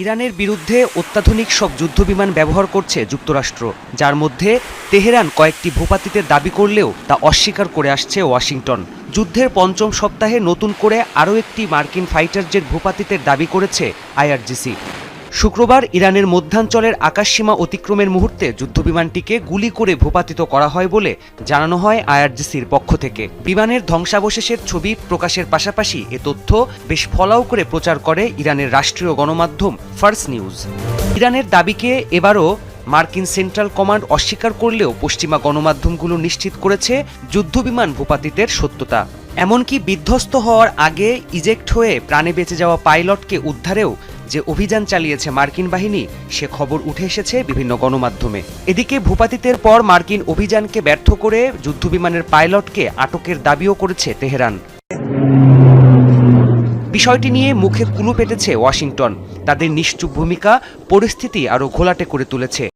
ইরানের বিরুদ্ধে অত্যাধুনিক সব যুদ্ধবিমান ব্যবহার করছে যুক্তরাষ্ট্র, যার মধ্যে তেহরান কয়েকটি ভূপাতিতের দাবি করলেও তা অস্বীকার করে আসছে ওয়াশিংটন। যুদ্ধের পঞ্চম সপ্তাহে নতুন করে আরও একটি মার্কিন ফাইটার জেট ভূপাতিতের দাবি করেছে আইআরজিসি। শুক্রবার ইরানের মধ্যাঞ্চলের আকাশসীমা অতিক্রমের মুহূর্তে যুদ্ধবিমানটিকে গুলি করে ভূপাতিত করা হয় বলে জানানো হয় আইআরজিসির পক্ষ থেকে। বিমানের ধ্বংসাবশেষের ছবি প্রকাশের পাশাপাশি এ তথ্য বেশ ফলাও করে প্রচার করে ইরানের রাষ্ট্রীয় গণমাধ্যম ফার্স নিউজ। ইরানের দাবিকে এবারও মার্কিন সেন্ট্রাল কমান্ড অস্বীকার করলেও পশ্চিমা গণমাধ্যমগুলো নিশ্চিত করেছে যুদ্ধবিমান ভূপাতিতের সত্যতা। এমনকি বিধ্বস্ত হওয়ার আগে ইজেক্ট হয়ে প্রাণে বেঁচে যাওয়া পাইলটকে উদ্ধারেও যে অভিযান চালিয়েছে মার্কিন বাহিনী, সে খবর উঠে এসেছে বিভিন্ন গণমাধ্যমে। এদিকে ভূপাতিতের পর মার্কিন অভিযানকে ব্যর্থ করে যুদ্ধবিমানের পাইলটকে আটকের দাবিও করেছে তেহরান। বিষয়টি নিয়ে মুখে কুলু পেটেছে ওয়াশিংটন। তাদের নিশ্চুপ ভূমিকা পরিস্থিতি আরও ঘোলাটে করে তুলেছে।